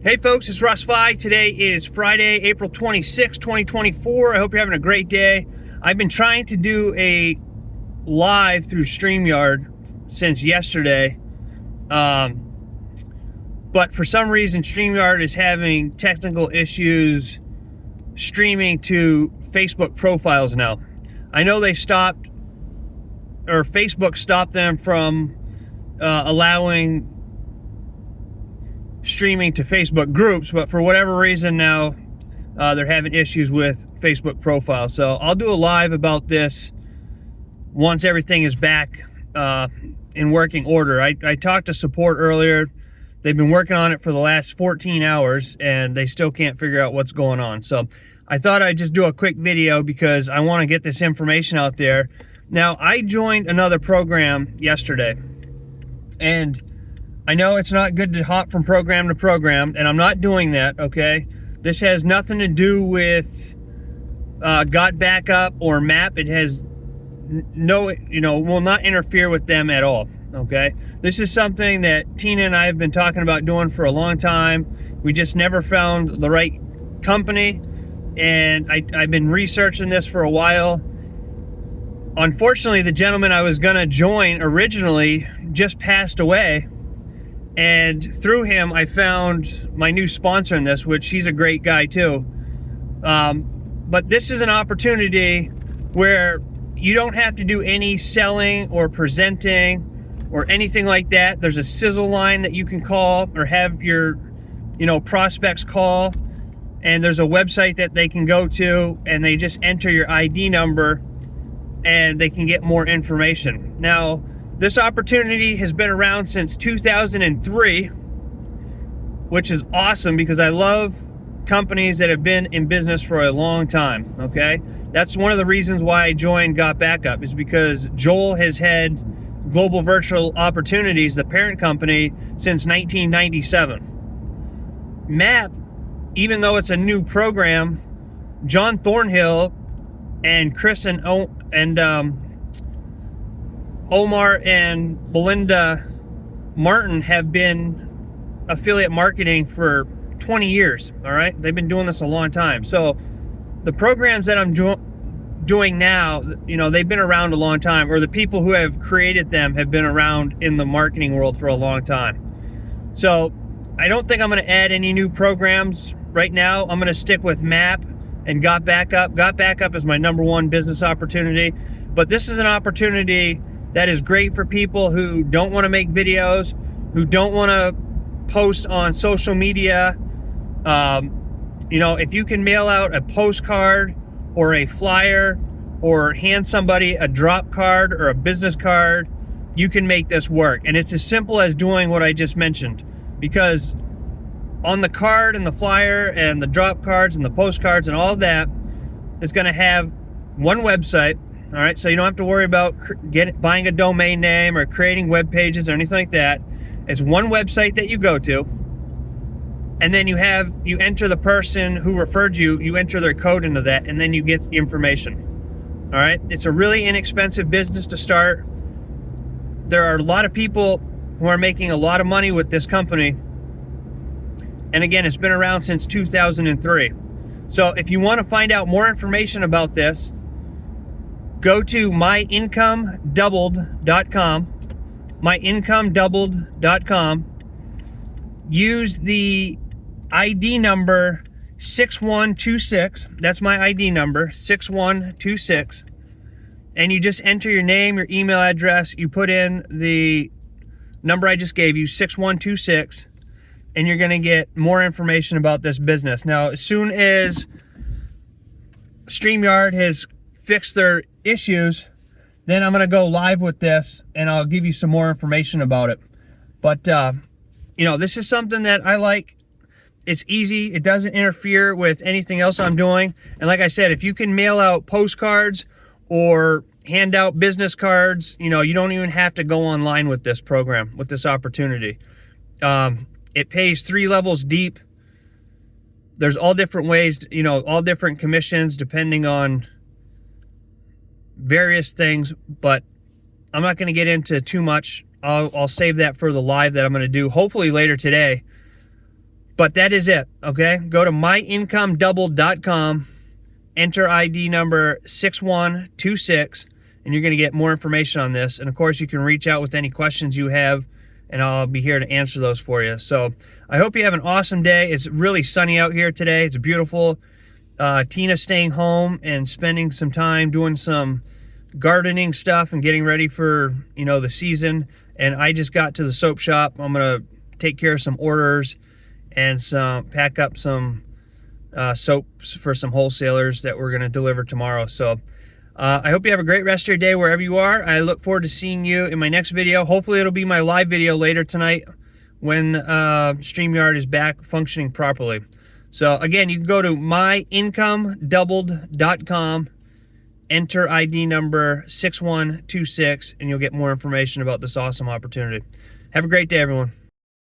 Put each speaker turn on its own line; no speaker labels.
Hey folks, it's Russ Fi. Today is Friday, April 26, 2024. I hope you're having a great day. I've been trying to do a live through StreamYard since yesterday. But for some reason, StreamYard is having technical issues streaming to Facebook profiles now. I know they stopped, or Facebook stopped them from allowing streaming to Facebook groups, but for whatever reason now they're having issues with Facebook profiles. So I'll do a live about this once everything is back in working order. I talked to support earlier. They've been working on it for the last 14 hours and they still can't figure out what's going on. So I thought I'd just do a quick video because I want to get this information out there. Now, I joined another program yesterday, and I know it's not good to hop from program to program, and I'm not doing that, okay? This has nothing to do with Got Backup or MAP. It has no, will not interfere with them at all, okay? This is something that Tina and I have been talking about doing for a long time. We just never found the right company, and I've been researching this for a while. Unfortunately, the gentleman I was gonna join originally just passed away. And through him, I found my new sponsor in this, which he's a great guy too. But this is an opportunity where you don't have to do any selling or presenting or anything like that. There's a sizzle line that you can call or have your, prospects call. And there's a website that they can go to and they just enter your ID number and they can get more information. Now, this opportunity has been around since 2003, which is awesome because I love companies that have been in business for a long time, okay? That's one of the reasons why I joined Got Backup, is because Joel has had Global Virtual Opportunities, the parent company, since 1997. MAP, even though it's a new program, John Thornhill and Chris and Omar and Belinda Martin have been affiliate marketing for 20 years, all right? They've been doing this a long time. So the programs that I'm doing now, they've been around a long time, or the people who have created them have been around in the marketing world for a long time. So I don't think I'm gonna add any new programs right now. I'm gonna stick with MAP and Got Backup. Got Backup is my #1 business opportunity, but this is an opportunity that is great for people who don't want to make videos, who don't want to post on social media. If you can mail out a postcard or a flyer or hand somebody a drop card or a business card, you can make this work. And it's as simple as doing what I just mentioned, because on the card and the flyer and the drop cards and the postcards and all that is going to have one website. All right, so you don't have to worry about buying a domain name or creating web pages or anything like that. It's one website that you go to, and then you enter the person who referred you, you enter their code into that, and then you get information. All right, it's a really inexpensive business to start. There are a lot of people who are making a lot of money with this company, and again, it's been around since 2003. So if you want to find out more information about this, go to myincomeDoubled.com, myincomeDoubled.com. Use the ID number 6126. That's my ID number, 6126. And you just enter your name, your email address. You put in the number I just gave you, 6126, and you're going to get more information about this business. Now, as soon as StreamYard has fixed their issues, then I'm gonna go live with this and I'll give you some more information about it. But this is something that I like. It's easy, it doesn't interfere with anything else I'm doing. And like I said, if you can mail out postcards or hand out business cards, you don't even have to go online with this program, with this opportunity. It pays 3 levels deep. There's all different ways, all different commissions depending on various things, but I'm not going to get into too much. I'll save that for the live that I'm going to do hopefully later today. But that is it, okay? Go to myincomeDoubled.com, enter ID number 6126, and you're going to get more information on this. And of course, you can reach out with any questions you have, and I'll be here to answer those for you. So I hope you have an awesome day. It's really sunny out here today. It's beautiful. Tina's staying home and spending some time doing some gardening stuff and getting ready for, you know, the season. And I just got to the soap shop. I'm going to take care of some orders and pack up some soaps for some wholesalers that we're going to deliver tomorrow. So I hope you have a great rest of your day wherever you are. I look forward to seeing you in my next video. Hopefully it'll be my live video later tonight when StreamYard is back functioning properly. So again, you can go to myincomeDoubled.com, enter ID number 6126, and you'll get more information about this awesome opportunity. Have a great day, everyone.